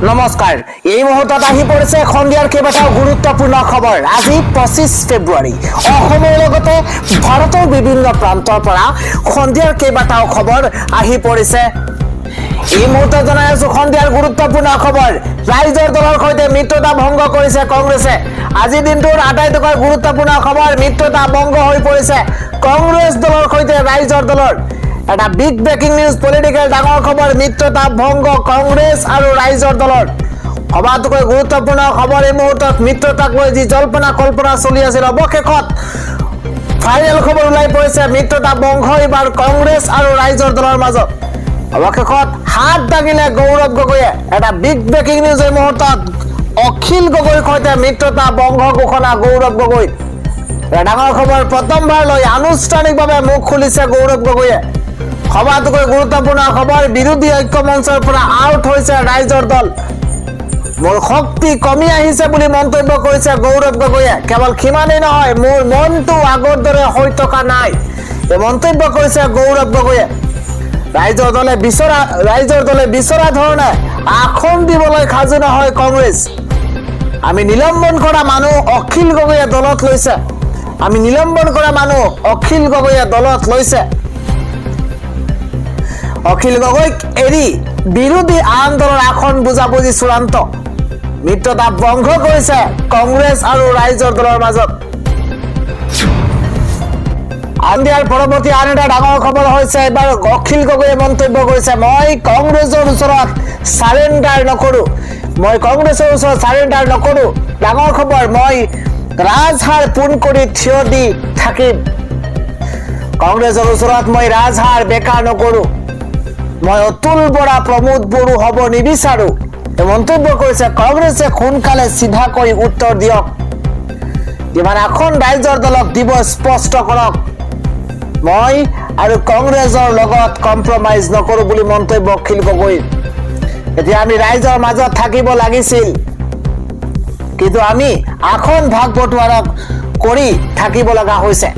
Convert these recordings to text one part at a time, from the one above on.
নমস্কাৰ এই মুহূৰ্তত আহি পৰিছে খন্দিয়াৰ কেইবাটাও গুৰুত্বপূৰ্ণ খবৰ আজি 25 ফেব্ৰুৱাৰী অসমৰ লগতে ভাৰতৰ বিভিন্ন প্ৰান্তৰ পৰা খন্দিয়াৰ কেইবাটাও খবৰ আহি পৰিছে এই মুহূৰ্তত জনাই আছো খন্দিয়াৰ গুৰুত্বপূৰ্ণ খবৰ ৰাইজৰ দলৰ সৈতে মিত্ৰতা ভংগ কৰিছে কংগ্ৰেছে আজি দিনটোৰ আটাইতকৈ গুৰুত্বপূৰ্ণ খবৰ মিত্ৰতা ভংগ হৈ পৰিছে কংগ্ৰেছ দলৰ সৈতে ৰাইজৰ দলৰ এটা বিগ ব্ৰেকিং নিউজ পলিটিক্যাল ডাঙৰ খবৰ মিত্ৰতা ভংগ কংগ্ৰেছ আৰু ৰাইজৰ দলৰ সবাতোকৈ গুৰুত্বপূৰ্ণ খবৰ এই মুহূৰ্তত মিত্ৰতাক লৈ যি জল্পনা কল্পনা চলি আছিল অৱশেষত ফাইনেল খবৰ ওলাই পৰিছে মিত্ৰতা ভংগ এবাৰ কংগ্ৰেছ আৰু ৰাইজৰ দলৰ মাজত অৱশেষত হাত দাঙিলে গৌৰৱ গগৈয়ে এটা বিগ ব্ৰেকিং নিউজ এই মুহূৰ্তত অখিল গগৈৰ সৈতে মিত্ৰতা ভংগ ঘোষণা গৌৰৱ গগৈ ডাঙৰ খবৰ প্ৰথমবাৰলৈ আনুষ্ঠানিকভাৱে মুখ খুলিছে গৌৰৱ গগৈয়ে সবাতোকৈ গুৰুত্বপূৰ্ণ খবৰ বিৰোধী ঐক্য মঞ্চৰ পৰা আউট হৈছে ৰাইজৰ দল মোৰ শক্তি কমি আহিছে বুলি মন্তব্য কৰিছে গৌৰৱ গগৈয়ে কেৱল সিমানেই নহয় মোৰ মনটো আগৰ দৰে হৈ থকা নাই এই মন্তব্য কৰিছে গৌৰৱ গগৈয়ে ৰাইজৰ দলে বিচৰা ধৰণে আসন দিবলৈ সাজু নহয় কংগ্ৰেছ আমি নিলম্বন কৰা মানুহ অখিল গগৈয়ে দলত লৈছে অখিল গগৈক এৰি বিৰোধী আন দলৰ আসন বুজাবুজি চূড়ান্ত মিত্ৰতা ভংগ কৰিছে কংগ্ৰেছ আৰু ৰাইজৰ দলৰ মাজত আন্দিয়াৰ পৰৱৰ্তী আন এটা ডাঙৰ খবৰ হৈছে এবাৰ অখিল গগৈয়ে মন্তব্য কৰিছে মই কংগ্ৰেছৰ ওচৰত সাৰেণ্ডাৰ নকৰো ডাঙৰ খবৰ মই ৰাজহাৰ পোন কৰি থিয় দি থাকিম কংগ্ৰেছৰ ওচৰত মই ৰাজহাৰ বেকাৰ নকৰো মই অতুল বৰা প্ৰমোদ বড়ো হ'ব নিবিচাৰো এই মন্তব্য কৰিছে কংগ্ৰেছে সোনকালে চিধা কৰি উত্তৰ দিয়ক কিমান আসন ৰাইজৰ দলক দিব স্পষ্ট কৰক মই আৰু কংগ্ৰেছৰ লগত কম্প্ৰমাইজ নকৰো বুলি মন্তব্য অখিল গগৈ এতিয়া আমি ৰাইজৰ মাজত থাকিব লাগিছিল কিন্তু আমি আসন ভাগ বটোৱাৰা কৰি থাকিব লগা হৈছে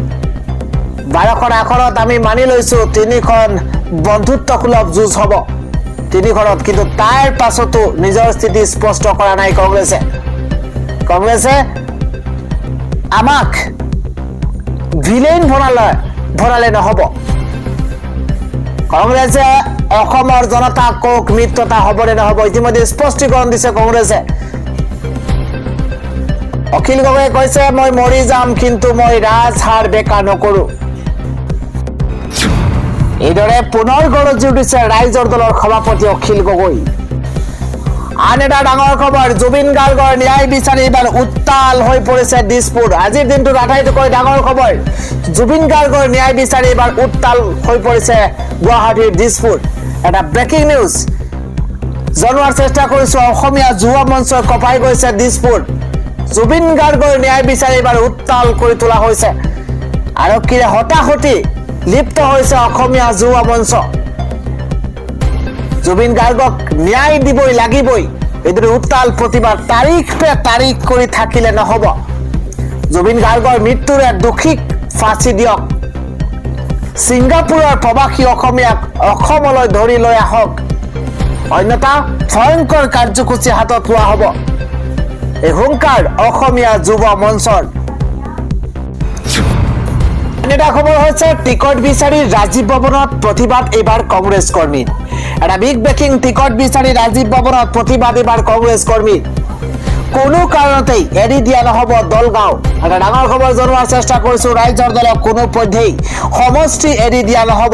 12খন আসনত আমি মানি লৈছো 3খন বন্ধুত্বসুলভ যুঁজ হ'ব 3খনত কিন্তু তাৰ পাছতো নিজৰ স্থিতি স্পষ্ট কৰা নাই কংগ্ৰেছে আমাক ভিলেন ভৰালে নহব কংগ্ৰেছে অসমৰ জনতাক কক মিত্ৰতা হ'বনে নহব ইতিমধ্যে স্পষ্টীকৰণ দিছে কংগ্ৰেছে অখিল গগৈয়ে কৈছে মই মৰি যাম কিন্তু মই ৰাজহাৰ বেকাৰ নকৰো এইদৰে পুনৰ গৰজি উঠিছে ৰাইজৰ দলৰ সভাপতি অখিল গগৈ আন এটা ডাঙৰ খবৰ জুবিন গাৰ্গৰ ন্যায় বিচাৰি এবাৰ উত্তাল হৈ পৰিছে দিছপুৰ আজিৰ দিনটোৰ আটাইতকৈ ডাঙৰ খবৰ জুবিন গাৰ্গৰ ন্যায় বিচাৰি এবাৰ উত্তাল হৈ পৰিছে গুৱাহাটীৰ দিছপুৰ এটা ব্ৰেকিং নিউজ জনোৱাৰ চেষ্টা কৰিছো অসমীয়া যুৱ মঞ্চই কঁপাই গৈছে দিছপুৰ জুবিন গাৰ্গৰ ন্যায় বিচাৰি এবাৰ উত্তাল কৰি তোলা হৈছে আৰক্ষীৰে হতাহতি লিপ্ত হৈছে অসমীয়া যুৱ মঞ্চ জুবিন গাৰ্গক ন্যায় দিবই লাগিবই এইদৰে উত্তাল প্ৰতিবাদ তাৰিখ কৰি থাকিলে নহব জুবিন গাৰ্গৰ মৃত্যুৰে দোষীক ফাঁচি দিয়ক ছিংগাপুৰৰ প্ৰবাসী অসমীয়াক অসমলৈ ধৰি লৈ আহক অন্যথা ভয়ংকৰ কাৰ্যসূচী হাতত লোৱা হ'ব এই হুংকাৰ অসমীয়া যুৱ মঞ্চৰ এটা খবৰ হৈছে টিকট বিচাৰি ৰাজীৱ ভৱনত প্ৰতিবাদ এবাৰ কংগ্ৰেছ কৰ্মী এটা বিগ ব্ৰেকিং টিকট বিচাৰি ৰাজীৱ ভৱনত প্ৰতিবাদ এবাৰ কংগ্ৰেছ কৰ্মী কোনো কাৰণতেই এৰি দিয়া নহব দলগাঁও এটা ডাঙৰ খবৰ জনোৱাৰ চেষ্টা কৰিছো ৰাইজৰ দলক কোনো পধ্যেই সমষ্টি এৰি দিয়া নহব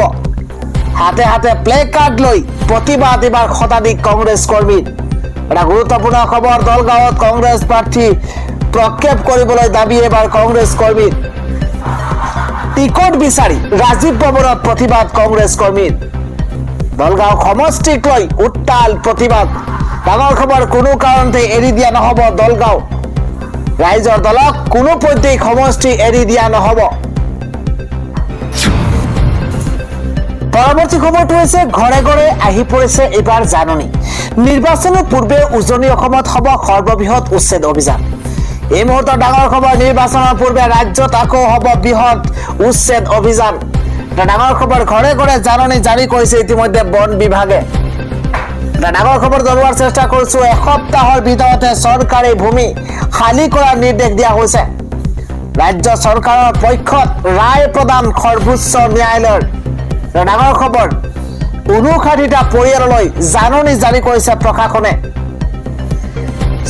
হাতে হাতে প্লে কাৰ্ড লৈ প্ৰতিবাদ এবাৰ শতাধিক কংগ্ৰেছ কৰ্মী এটা গুৰুত্বপূৰ্ণ খবৰ দলগাঁৱত কংগ্ৰেছ প্ৰাৰ্থী প্ৰক্ষেপ কৰিবলৈ দাবী এবাৰ কংগ্ৰেছ কৰ্মী টিকট বিচাৰি ৰাজীৱ ভৱনত প্ৰতিবাদ কংগ্ৰেছ কৰ্মীৰ দলগাঁও সমষ্টিক লৈ উত্তাল প্ৰতিবাদ ডাঙৰ খবৰ কোনো কাৰণতে এৰি দিয়া নহব দলগাঁও ৰাইজৰ দলক কোনো পধ্যেই সমষ্টি এৰি দিয়া নহব পৰৱৰ্তী খবৰটো হৈছে ঘৰে ঘৰে আহি পৰিছে এবাৰ জাননী নিৰ্বাচনৰ পূৰ্বে উজনি অসমত হ'ব সৰ্ববৃহৎ উচ্ছেদ অভিযান এই মুহূৰ্তৰ ডাঙৰ খবৰ নিৰ্বাচনৰ পূৰ্বে ৰাজ্যত আকৌ হ'ব বৃহৎ উচ্ছেদ অভিযান ডাঙৰ খবৰ ঘৰে ঘৰে জাননী জাৰি কৰিছে ইতিমধ্যে বন বিভাগে এটা ডাঙৰ খবৰ জনোৱাৰ চেষ্টা কৰিছো। এসপ্তাহৰ ভিতৰতে চৰকাৰী ভূমি খালী কৰাৰ নিৰ্দেশ দিয়া হৈছে। ৰাজ্য চৰকাৰৰ পক্ষত ৰায় প্ৰদান সৰ্বোচ্চ ন্যায়ালয়ৰ। এটা ডাঙৰ খবৰ, 59টা পৰিয়াললৈ জাননী জাৰি কৰিছে প্ৰশাসনে।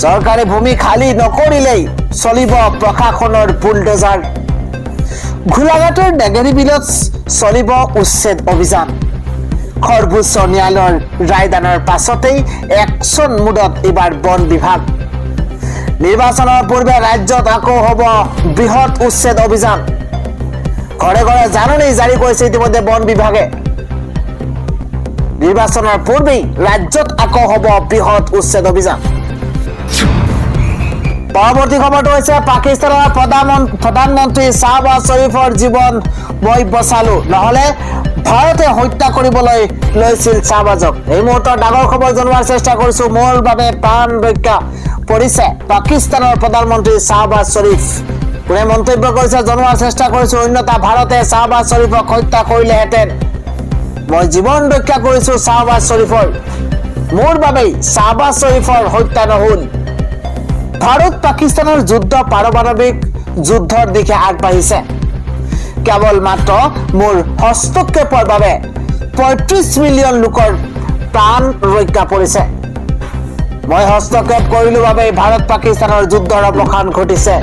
চৰকাৰী ভূমি খালী নকৰিলেই চলিব প্ৰশাসনৰ বুলডোজাৰ। গোলাঘাটৰ নেগেৰী বিলত চলিব উচ্ছেদ অভিযান। সৰ্বোচ্চ ন্যায়ালয়ৰ ৰায়দানৰ পাছতেই একচন মুডত এইবাৰ বন বিভাগ। নিৰ্বাচনৰ পূৰ্বে ৰাজ্যত আকৌ হ'ব বৃহৎ উচ্ছেদ অভিযান। ঘৰে ঘৰে জাননী জাৰি কৰিছে ইতিমধ্যে বন বিভাগে। নিৰ্বাচনৰ পূৰ্বেই ৰাজ্যত আকৌ হ'ব বৃহৎ উচ্ছেদ অভিযান। পৰৱৰ্তী খবৰটো হৈছে পাকিস্তানৰ প্ৰধানমন্ত্ৰী শ্বাহবাজ শ্বৰীফৰ জীৱন মই বচালো, নহলে ভাৰতে হত্যা কৰিবলৈ লৈছিল শ্বাহবাজক। এই মুহূৰ্তৰ ডাঙৰ খবৰ জনোৱাৰ চেষ্টা কৰিছো। মোৰ বাবে প্ৰাণ ৰক্ষা পৰিছে পাকিস্তানৰ প্ৰধানমন্ত্ৰী শ্বাহবাজ শ্বৰীফ। কোনে মন্তব্য কৰিছে জনোৱাৰ চেষ্টা কৰিছো। অন্যথা ভাৰতে শ্বাহবাজ শ্বৰীফক হত্যা কৰিলেহেঁতেন। মই জীৱন ৰক্ষা কৰিছো শ্বাহবাজ শ্বৰীফৰ। মোৰ বাবেই শ্বাহবাজ শ্বৰীফৰ হত্যা নহল। ভাৰত পাকিস্তানৰ যুদ্ধ পাৰমাণৱিক যুদ্ধৰ দিশে আগবাঢ়িছে। কেৱল মাত্ৰ মোৰ হস্তক্ষেপৰ বাবে 35 মিলিয়ন লোকৰ প্ৰাণ ৰক্ষা পৰিছে। মই হস্তক্ষেপ কৰিলো বাবে ভাৰত পাকিস্তানৰ যুদ্ধৰ অৱসান ঘটিছে।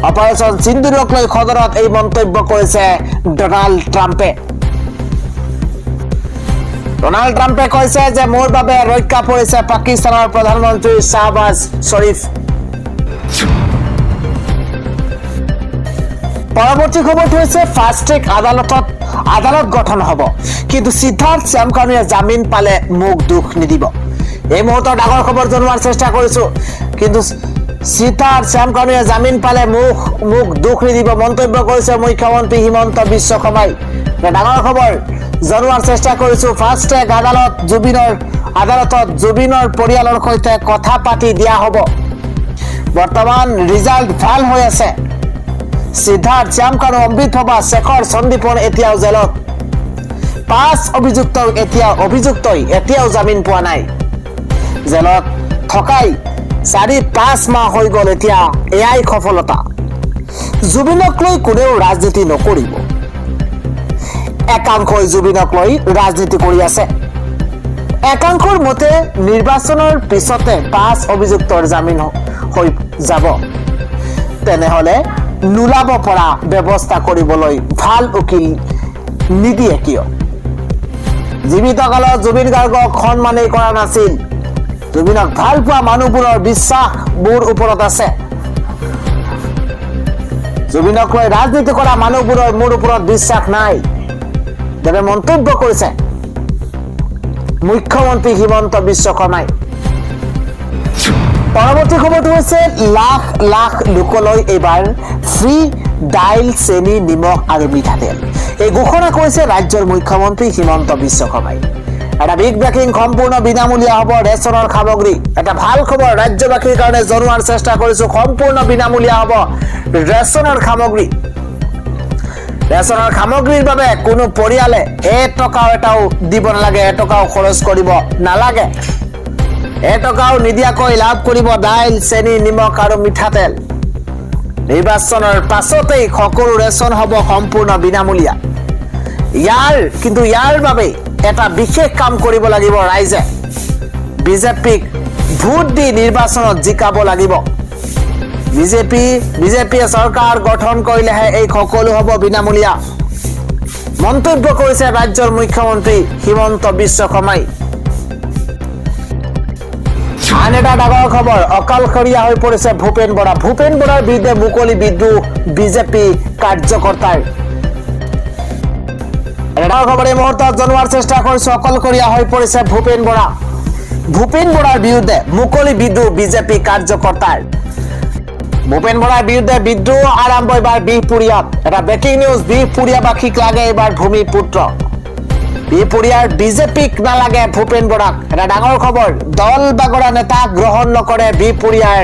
অপাৰেচন সিন্দুৰক লৈ সদনত এই মন্তব্য কৰিছে ডনাল্ড ট্ৰাম্পে। ডনাল্ড ট্ৰাম্পে কৈছে যে মোৰ বাবে ৰক্ষা পৰিছে পাকিস্তানৰ প্ৰধানমন্ত্ৰী শ্বাহবাজ শ্বৰীফ। পৰৱৰ্তী খবৰটো হৈছে ফাষ্ট ট্ৰেক আদালত গঠন হ'ব, কিন্তু সিদ্ধাৰ্থ শ্যামকানুৱে জামিন পালে মোক দুখ নিদিব। এই মুহূৰ্তৰ ডাঙৰ খবৰ জনোৱাৰ চেষ্টা কৰিছো। কিন্তু সিদ্ধাৰ্থ শ্যামকানুৱে জামিন পালে মোক দুখ নিদিব মন্তব্য কৰিছে মুখ্যমন্ত্ৰী হিমন্ত বিশ্ব শৰ্মাই। ডাঙৰ খবৰ জনোৱাৰ চেষ্টা কৰিছো। ফাষ্ট ট্ৰেক আদালতত জুবিনৰ পৰিয়ালৰ সৈতে কথা পাতি দিয়া হ'ব। বৰ্তমান ৰিজাল্ট ভাল হৈ আছে। সিদ্ধাৰ্থ শ্যামকানু, অমৃত প্ৰভা, শেখৰ সন্দীপন এতিয়াও জেলত। 5 অভিযুক্তই এতিয়াও জামিন পোৱা নাই। জেলত থকাই 4-5 মাহ হৈ গ'ল। এতিয়া এয়াই সফলতা। জুবিনক লৈ কোনেও ৰাজনীতি নকৰিব। একাংশই জুবিনক লৈ ৰাজনীতি কৰি আছে। একাংশৰ মতে নিৰ্বাচনৰ পিছতে 5 অভিযুক্তৰ জামিন হৈ যাব। তেনেহলে নোলাব পৰা ব্যৱস্থা কৰিবলৈ ভাল উকিল নিদিয়ে কিয়? জীৱিত কালত জুবিন গাৰ্গক সন্মানেই কৰা নাছিল। জুবিনক ভাল পোৱা মানুহবোৰৰ বিশ্বাস মোৰ ওপৰত আছে। জুবিনক লৈ ৰাজনীতি কৰা মানুহবোৰৰ মোৰ ওপৰত বিশ্বাস নাই দেৱে মন্তব্য কৰিছে মুখ্যমন্ত্ৰী হিমন্ত বিশ্ব শৰ্মাই। পৰৱৰ্তী খবৰটো হৈছে লাখ লাখ লোকলৈ এইবাৰ ফ্ৰী দাইল, চেনি, নিমখ আৰু মিঠাতেল। এই ঘোষণা কৰিছে ৰাজ্যৰ মুখ্যমন্ত্ৰী হিমন্ত বিশ্ব শৰ্মাই। এটা বিগ ব্ৰেকিং, সম্পূৰ্ণ বিনামূলীয়া হ'ব ৰেচনৰ সামগ্ৰী। এটা ভাল খবৰ ৰাজ্যবাসীৰ কাৰণে জনোৱাৰ চেষ্টা কৰিছো। সম্পূৰ্ণ বিনামূলীয়া হ'ব ৰেচনৰ সামগ্ৰী। ৰেচনৰ সামগ্ৰীৰ বাবে কোনো পৰিয়ালে এটকাও দিব নালাগে, এটকাও খৰচ কৰিব নালাগে। এটকাও নিদিয়াকৈ লাভ কৰিব দাইল, চেনি, নিমখ আৰু মিঠাতেল। নিৰ্বাচনৰ পাছতেই সকলো ৰেচন হ'ব সম্পূৰ্ণ বিনামূলীয়া। ইয়াৰ বাবে এটা বিশেষ কাম কৰিব লাগিব ৰাইজে। বিজেপিক ভোট দি নিৰ্বাচনত জিকাব লাগিব। বিজেপিয়ে চৰকাৰ গঠন কৰিলেহে এই সকলো হ'ব বিনামূলীয়া মন্তব্য কৰিছে ৰাজ্যৰ মুখ্যমন্ত্ৰী হিমন্ত বিশ্ব শৰ্মাই। আন এটা ডাঙৰ খবৰ, অকলশৰীয়া হৈ পৰিছে ভূপেন বৰা। ভূপেন বৰাৰ বিৰুদ্ধে মুকলি বিদ্ৰোহ বিজেপি কাৰ্যকৰ্তাৰ। ডাঙৰ খবৰ এই মুহূৰ্তত জনোৱাৰ চেষ্টা কৰিছো। অকলশৰীয়া হৈ পৰিছে ভূপেন বৰা। ভূপেন বৰাৰ বিৰুদ্ধে মুকলি বিদ্ৰোহ বিজেপি কাৰ্যকৰ্তাৰ। ভূপেন বৰাৰ বিৰুদ্ধে বিদ্ৰোহ আৰম্ভ এইবাৰ বিহপুৰীয়াত। এটা ব্ৰেকিং নিউজ, বিহপুৰীয়াবাসীক লাগে এইবাৰ ভূমিপুত্ৰ। বিহপুৰীয়াৰ বিজেপিক নালাগে ভূপেন বৰাক। এটা ডাঙৰ খবৰ, দল বাগৰা নেতা গ্ৰহণ নকৰে বিহপুৰীয়াৰ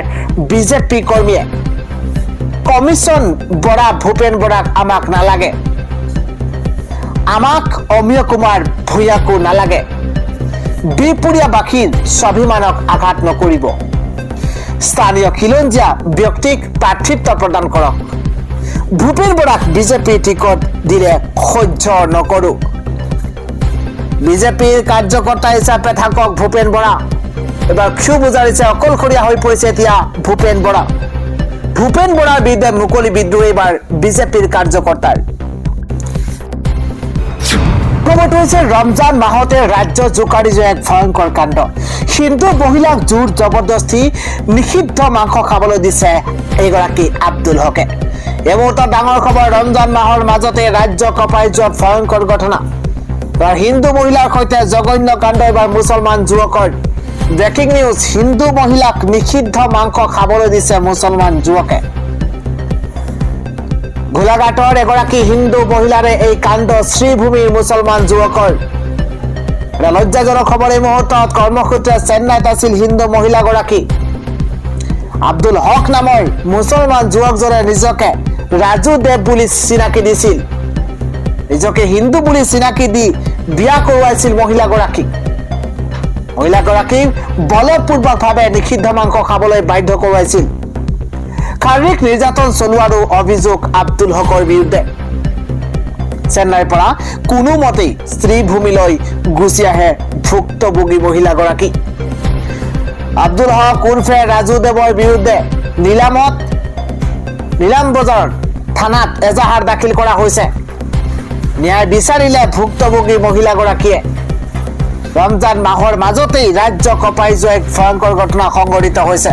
বিজেপি কৰ্মীয়ে। কমিশ্যন বৰা ভূপেন বৰাক আমাক নালাগে, আমাক অমিয় কুমাৰ ভূঞাকো নালাগে। বিপুৰীয়াবাসীৰ স্বাভিমানক আঘাত নকৰিব। স্থানীয় খিলঞ্জীয়া ব্যক্তিক প্ৰাৰ্থিত্ব প্ৰদান কৰক। ভূপেন বৰাক বিজেপি টিকট দিলে সহ্য নকৰো। বিজেপিৰ কাৰ্যকৰ্তা হিচাপে থাকক ভূপেন বৰা। এবাৰ ক্ষোভ উজাৰিছে, অকলশৰীয়া হৈ পৰিছে এতিয়া ভূপেন বৰা। ভূপেন বৰাৰ বিৰুদ্ধে মুকলি বিদ্ৰোহ এইবাৰ বিজেপিৰ কাৰ্যকৰ্তাৰ। খবৰটো হৈছে ৰমজান মাহতে ৰাজ্য জোকাৰি যোৱা এক ভয়ংকৰ কাণ্ড। হিন্দু মহিলাক জোৰ জবৰদস্তি নিষিদ্ধ মাংস খাবলৈ দিছে এইগৰাকী আব্দুল হকে। এই মুহূৰ্তত ডাঙৰ খবৰ, ৰমজান মাহৰ মাজতে ৰাজ্য কঁপাই যোৱা ভয়ংকৰ ঘটনা। হিন্দু মহিলাৰ সৈতে জঘন্য কাণ্ড এইবাৰ মুছলমান যুৱকৰ। ব্ৰেকিং নিউজ, হিন্দু মহিলাক নিষিদ্ধ মাংস খাবলৈ দিছে মুছলমান যুৱকে। গোলাঘাটৰ এগৰাকী হিন্দু মহিলাৰে এই কাণ্ড, শ্ৰীভূমিৰ মুছলমান যুৱকৰ। লজ্জাজনক খবৰ এই মুহূৰ্তত। কৰ্মসূত্ৰে চেন্নাইত আছিল হিন্দু মহিলাগৰাকী। আব্দুল হক নামৰ মুছলমান যুৱকজনে নিজকে ৰাজু দেৱ বুলি চিনাকি দিছিল। নিজকে হিন্দু বুলি চিনাকি দি বিয়া কৰোৱাইছিল মহিলাগৰাকীক। মহিলাগৰাকীক বলপূৰ্বকভাৱে নিষিদ্ধ মাংস খাবলৈ বাধ্য কৰোৱাইছিল। শাৰীৰিক নিৰ্যাতন চলোৱাৰো অভিযোগ আব্দুল হকৰ বিৰুদ্ধে। চেন্নাইৰ পৰা কোনোমতেই শ্ৰীভূমিলৈ গুচি আহে ভুক্তভোগী মহিলাগৰাকী। আব্দুল হক উৰ্ফে ৰাজু দেৱৰ বিৰুদ্ধে নিলাম বজাৰ থানাত এজাহাৰ দাখিল কৰা হৈছে। ন্যায় বিচাৰিলে ভুক্তভোগী মহিলাগৰাকীয়ে। ৰমজান মাহৰ মাজতেই ৰাজ্য কঁপাই যোৱা এক ভয়ংকৰ ঘটনা সংঘটিত হৈছে।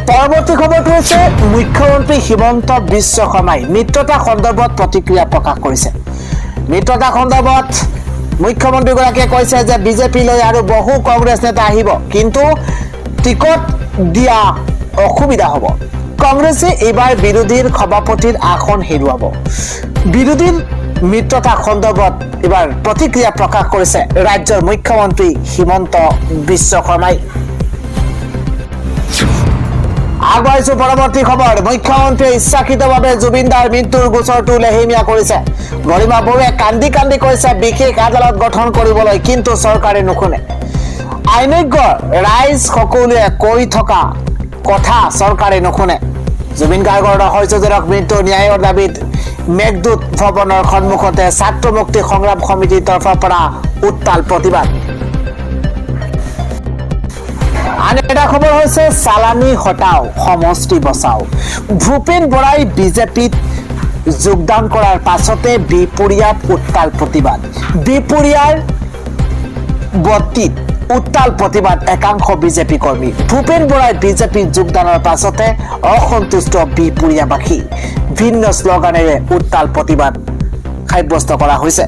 পৰৱৰ্তী খবৰটো হৈছে মুখ্যমন্ত্ৰী হিমন্ত বিশ্ব শৰ্মাই মিত্ৰতা সন্দৰ্ভত প্ৰতিক্ৰিয়া প্ৰকাশ কৰিছে। মিত্ৰতা সন্দৰ্ভত মুখ্যমন্ত্ৰীগৰাকীয়ে কৈছে যে বিজেপিলৈ আৰু বহু কংগ্ৰেছ নেতা আহিব, কিন্তু টিকট দিয়া অসুবিধা হ'ব। কংগ্ৰেছে এইবাৰ বিৰোধীৰ সভাপতিৰ আসন হেৰুৱাব। বিৰোধীৰ মিত্ৰতা সন্দৰ্ভত এইবাৰ প্ৰতিক্ৰিয়া প্ৰকাশ কৰিছে ৰাজ্যৰ মুখ্যমন্ত্ৰী হিমন্ত বিশ্ব শৰ্মাই। আগবাঢ়িছো পৰৱৰ্তী খবৰ। মুখ্যমন্ত্ৰীয়ে ইচ্ছাকৃতভাৱে জুবিনদাৰ মৃত্যুৰ গোচৰটো লেহেমীয়া কৰিছে। গৰিমা বড়োৱে কান্দি কান্দি কৈছে বিশেষ আদালত গঠন কৰিবলৈ, কিন্তু চৰকাৰে নুশুনে। আইনজ্ঞ ৰাইজ সকলোৱে কৈ থকা কথা চৰকাৰে নুশুনে। জুবিন গাৰ্গৰ ৰহস্যজনক মৃত্যু ন্যায়ৰ দাবীত মেঘদূত ভৱনৰ সন্মুখতে ছাত্ৰ মুক্তি সংগ্ৰাম সমিতিৰ তৰফৰ পৰা উত্তাল প্ৰতিবাদ। আন এটা খবৰ হৈছে চালানী হটাও সমষ্টি বচাও। ভূপেন বৰাই বিজেপিত যোগদান কৰাৰ পাছতে বিপুৰীয়াত উত্তাল প্ৰতিবাদ। বিপুৰীয়াৰ বটীত উত্তাল প্ৰতিবাদ একাংশ বিজেপি কৰ্মী। ভূপেন বৰাই বিজেপিত যোগদানৰ পাছতে অসন্তুষ্ট বিপুৰীয়াবাসী। ভিন্ন শ্লোগানেৰে উত্তাল প্ৰতিবাদ সাব্যস্ত কৰা হৈছে।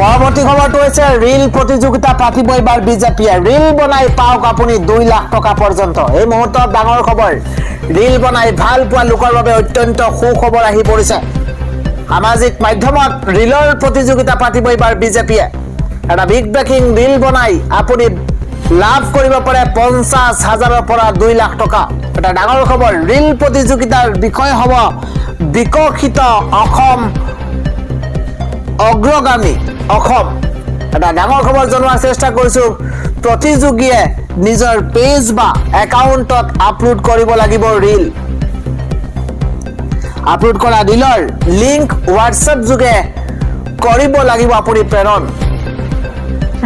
পৰৱৰ্তী খবৰটো হৈছে ৰীল প্ৰতিযোগিতা পাতিব এইবাৰ বিজেপিয়ে। ৰীল বনাই পাওক আপুনি 2 লাখ টকা পৰ্যন্ত। এই মুহূৰ্তত ডাঙৰ খবৰ, ৰীল বনাই ভাল পোৱা লোকৰ বাবে অত্যন্ত সুখবৰ আহি পৰিছে। সামাজিক মাধ্যমত ৰীলৰ প্ৰতিযোগিতা পাতিব এইবাৰ বিজেপিয়ে। এটা বিগ ব্ৰেকিং, ৰীল বনাই আপুনি লাভ কৰিব পাৰে 50,000ৰ পৰা 2 লাখ টকা। এটা ডাঙৰ খবৰ, ৰীল প্ৰতিযোগিতাৰ বিষয় হ'ব বিকশিত অসম, অগ্ৰগামী অসম। এটা ডাঙৰ খবৰ জনোৱাৰ চেষ্টা কৰিছো। প্ৰতিযোগীয়ে নিজৰ পেজ বা একাউণ্টত আপলোড কৰিব লাগিব ৰীল। আপলোড কৰা ৰীলৰ লিংক হোৱাটছএপ যোগে কৰিব লাগিব আপুনি প্ৰেৰণ।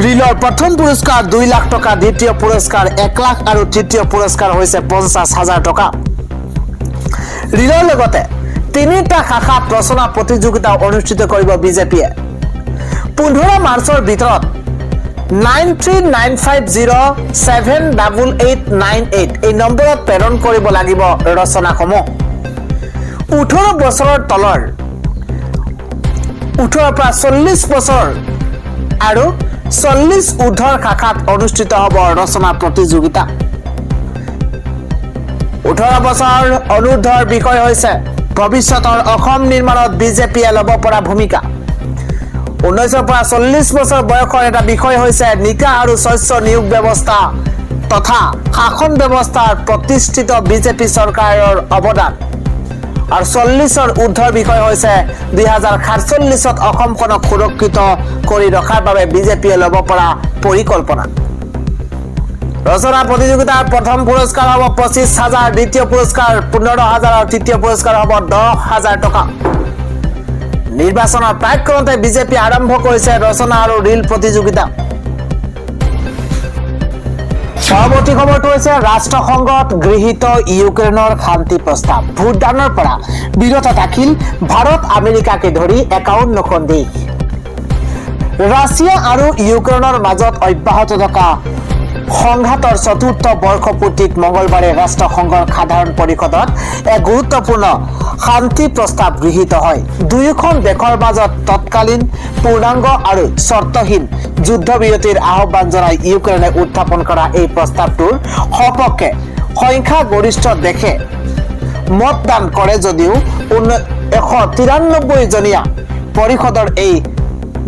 ৰীলৰ প্ৰথম পুৰস্কাৰ 2 লাখ টকা, দ্বিতীয় পুৰস্কাৰ 1 লাখ আৰু তৃতীয় পুৰস্কাৰ হৈছে 50,000 টকা। ৰীলৰ লগতে 3টা শাখাত ৰচনা প্ৰতিযোগিতা অনুষ্ঠিত কৰিব বিজেপিয়ে। 15 মাৰ্চৰ ভিতৰত 9395078898 এই নম্বৰত প্ৰেৰণ কৰিব লাগিব ৰচনাসমূহ। 18 বছৰৰ তলৰ, 18 পৰা 40 বছৰ আৰু 40 ঊৰ্ধৰ শাখাত অনুষ্ঠিত হ'ব ৰচনা প্ৰতিযোগিতা। 18 বছৰ অনুৰ্ধৰ বিষয় হৈছে ভৱিষ্যতৰ অসম নিৰ্মাণত বিজেপিয়ে ল'ব পৰা ভূমিকা। 19 পৰা 40 বছৰ বয়সৰ এটা বিষয় হৈছে নিকা আৰু শস্য নিয়োগ ব্যৱস্থা তথা শাসন ব্যৱস্থাৰ প্ৰতিষ্ঠিত বিজেপি চৰকাৰৰ অৱদান। আৰু 40ৰ ঊৰ্ধৰ বিষয় হৈছে 2047ত অসমখনক সুৰক্ষিত কৰি ৰখাৰ বাবে বিজেপিয়ে ল'ব পৰা পৰিকল্পনা। ৰচনা প্ৰতিযোগিতাৰ প্ৰথম পুৰস্কাৰ হ'ব 25,000, দ্বিতীয় পুৰস্কাৰ 15,000 আৰু তৃতীয় পুৰস্কাৰ হ'ব 10,000 টকা। নিৰ্বাচনৰ প্ৰাক্কলতে বিজেপি আৰম্ভ কৰিছে ৰচনা আৰু ৰীল প্ৰতিযোগিতা। পৰৱৰ্তী খবৰটো হৈছে ৰাষ্ট্ৰসংঘত গৃহীত ইউক্ৰেইনৰ শান্তি প্ৰস্তাৱ। ভোটদানৰ পৰা বিৰত থাকিল ভাৰত আমেৰিকাকে ধৰি 51খন দেশ। ৰাছিয়া আৰু ইউক্ৰেইনৰ মাজত অব্যাহত থকা সংঘাতৰ চতুৰ্থ বৰ্ষপূৰ্তিত মঙলবাৰে ৰাষ্ট্ৰসংঘৰ সাধাৰণ পৰিষদত এক গুৰুত্বপূৰ্ণ শান্তি প্ৰস্তাৱ গৃহীত হয়। দুয়োখন দেশৰ মাজত তৎকালীন পূৰ্ণাংগ আৰু চৰ্তহীন যুদ্ধবিৰতিৰ আহ্বান জনাই ইউক্ৰেইনে উত্থাপন কৰা এই প্ৰস্তাৱটোৰ সপক্ষে সংখ্যাগৰিষ্ঠ দেশে মতদান কৰে যদিও 193 জনীয়া পৰিষদৰ এই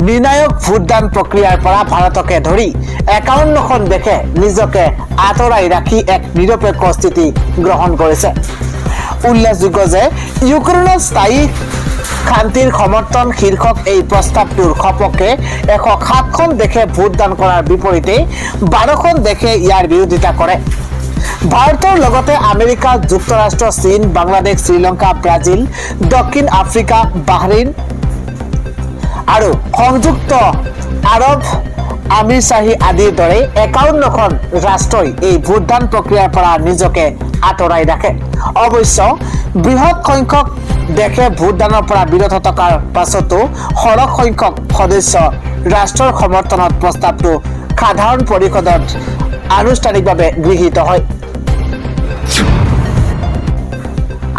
নিৰ্ণায়ক ভোটদান প্ৰক্ৰিয়াৰ পৰা ভাৰতকে ধৰি 51খন দেশে নিজকে আঁতৰাই ৰাখি এক নিৰপেক্ষ স্থিতি গ্ৰহণ কৰিছে। উল্লেখযোগ্য যে ইউক্ৰেইনৰ স্থায়ী শান্তিৰ সমৰ্থন শীৰ্ষক এই প্ৰস্তাৱটোৰ সপক্ষে 107খন দেশে ভোটদান কৰাৰ বিপৰীতে 12খন দেশে ইয়াৰ বিৰোধিতা কৰে। ভাৰতৰ লগতে আমেৰিকা যুক্তৰাষ্ট্ৰ, চীন, বাংলাদেশ, শ্ৰীলংকা, ব্ৰাজিল, দক্ষিণ আফ্ৰিকা, বাহৰেইন আৰু সংযুক্ত আৰব আমিৰশ্বাহী আদিৰ দৰে 51খন ৰাষ্ট্ৰই এই ভোটদান প্ৰক্ৰিয়াৰ পৰা নিজকে আঁতৰাই ৰাখে। অৱশ্য বৃহৎ সংখ্যক দেশে ভোটদানৰ পৰা বিৰত থকাৰ পাছতো সৰহ সংখ্যক সদস্য ৰাষ্ট্ৰৰ সমৰ্থনত প্ৰস্তাৱটো সাধাৰণ পৰিষদত আনুষ্ঠানিকভাৱে গৃহীত হয়।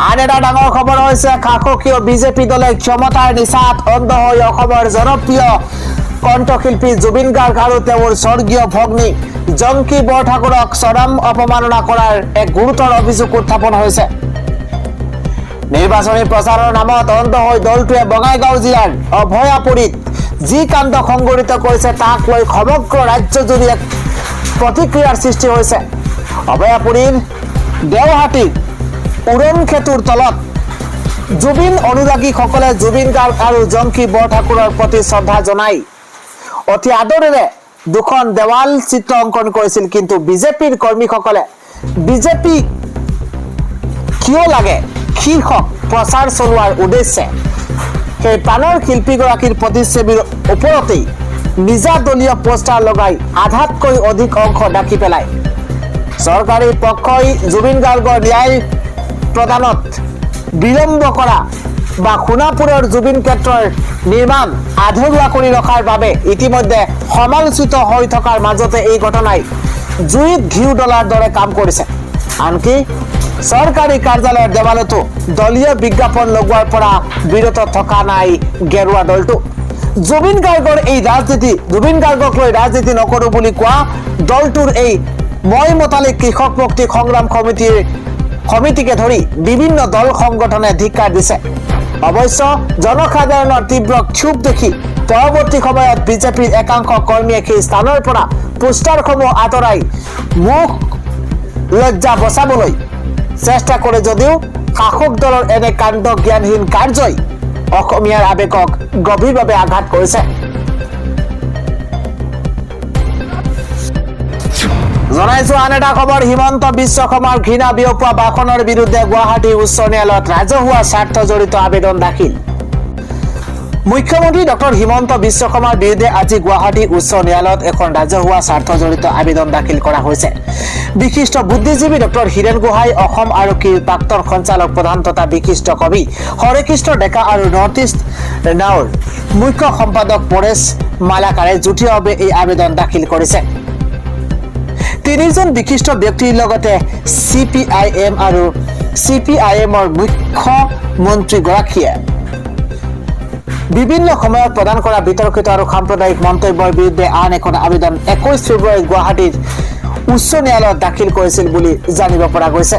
আন এটা ডাঙৰ খবৰ হৈছে শাসকীয় বিজেপি দলে ক্ষমতাৰ নিচাত অন্ধ হৈ অসমৰ জনপ্ৰিয় কণ্ঠশিল্পী জুবিন গাৰ্গ আৰু তেওঁৰ স্বৰ্গীয় ভগ্নী জংকী বৰঠাকুৰক চৰম অপমাননা কৰাৰ এক গুৰুতৰ অভিযোগ উত্থাপন হৈছে। নিৰ্বাচনী প্ৰচাৰৰ নামত অন্ধ হৈ দলটোৱে বঙাইগাঁও জিলাৰ অভয়াপুৰীত যি কাণ্ড সংঘটিত কৰিছে তাক লৈ সমগ্ৰ ৰাজ্যজুৰি এক প্ৰতিক্ৰিয়াৰ সৃষ্টি হৈছে। অভয়াপুৰীৰ দেওহাটীৰ উৰণ খেতুৰ তলত জুবিন অনুৰাগীসকলে জুবিন গাৰ্গ আৰু জংকী বৰঠাকুৰৰ প্ৰতি শ্ৰদ্ধা জনাই অতি আদৰেৰে দুখন দেৱাল চিত্ৰ অংকন কৰিছিল। কিন্তু বিজেপিৰ কৰ্মীসকলে বিজেপি কিয় লাগে শীৰ্ষক প্ৰচাৰ চলোৱাৰ উদ্দেশ্যে সেই প্ৰাণৰ শিল্পীগৰাকীৰ প্ৰতিচ্ছবিৰ ওপৰতেই নিজা দলীয় পোষ্টাৰ লগাই আধাতকৈ অধিক অংশ ঢাকি পেলায়। চৰকাৰী পক্ষই জুবিন গাৰ্গৰ ন্যায় প্ৰদানত বিলম্ব কৰা বা সোণাপুৰৰ জুবিন ক্ষেত্ৰৰ নিৰ্মাণ আধৰুৱা কৰি ৰখাৰ বাবে ইতিমধ্যে সমালোচিত হৈ থকাৰ মাজতে এই ঘটনাই জুইত ঘিউ ডলাৰ দৰে কাম কৰিছে। আনকি চৰকাৰী কাৰ্যালয়ৰ দেৱালতো দলীয় বিজ্ঞাপন লগোৱাৰ পৰা বিৰত থকা নাই গেৰুৱা দলটো। জুবিন গাৰ্গক লৈ ৰাজনীতি নকৰো বুলি কোৱা দলটোৰ এই মই মতালিক কৃষক মুক্তি সংগ্ৰাম সমিতিকে ধৰি বিভিন্ন দল সংগঠনে ধিক্কাৰ দিছে। অৱশ্য জনসাধাৰণৰ তীব্ৰ ক্ষোভ দেখি পৰৱৰ্তী সময়ত বিজেপিৰ একাংশ কৰ্মীয়ে সেই স্থানৰ পৰা পোষ্টাৰসমূহ আঁতৰাই মুখ লজ্জা বচাবলৈ চেষ্টা কৰে যদিও শাসক দলৰ এনে কাণ্ড জ্ঞানহীন কাৰ্যই অসমীয়াৰ আৱেগক গভীৰভাৱে আঘাত কৰিছে। জনাইছো আন এটা খবৰ, হিমন্ত বিশ্ব শৰ্মাৰ ঘৃণা বিয়পোৱা ভাষণৰ বিৰুদ্ধে গুৱাহাটী উচ্চ ন্যায়ালয়ত ৰাজহুৱা স্বাৰ্থ জড়িত আবেদন দাখিল। মুখ্যমন্ত্ৰী ডক্টৰ হিমন্ত বিশ্ব শৰ্মাৰ বিৰুদ্ধে আজি গুৱাহাটী উচ্চ ন্যায়ালয়ত এখন ৰাজহুৱা স্বাৰ্থ জড়িত আবেদন দাখিল কৰা হৈছে। বিশিষ্ট বুদ্ধিজীৱী ডক্টৰ হীৰেণ গোহাঁই, অসম আৰক্ষীৰ প্ৰাক্তন সঞ্চালক প্ৰধান তথা বিশিষ্ট কবি হৰেকৃষ্ণ ডেকা আৰু নৰ্থ ইষ্ট নাওৰ মুখ্য সম্পাদক পৰেশ মালাকাৰে যুটীয়াভাৱে এই আবেদন দাখিল কৰিছে। তিনিজন বিশিষ্ট ব্যক্তিৰ লগতে CPIM আৰু CPIMৰ মুখ্যমন্ত্ৰীগৰাকীয়ে বিভিন্ন সময়ত প্ৰদান কৰা বিতৰ্কিত আৰু সাম্প্ৰদায়িক মন্তব্যৰ বিৰুদ্ধে আন এখন আবেদন 21 ফেব্ৰুৱাৰীত গুৱাহাটীৰ উচ্চ ন্যায়ালয়ত দাখিল কৰিছিল বুলি জানিব পৰা গৈছে।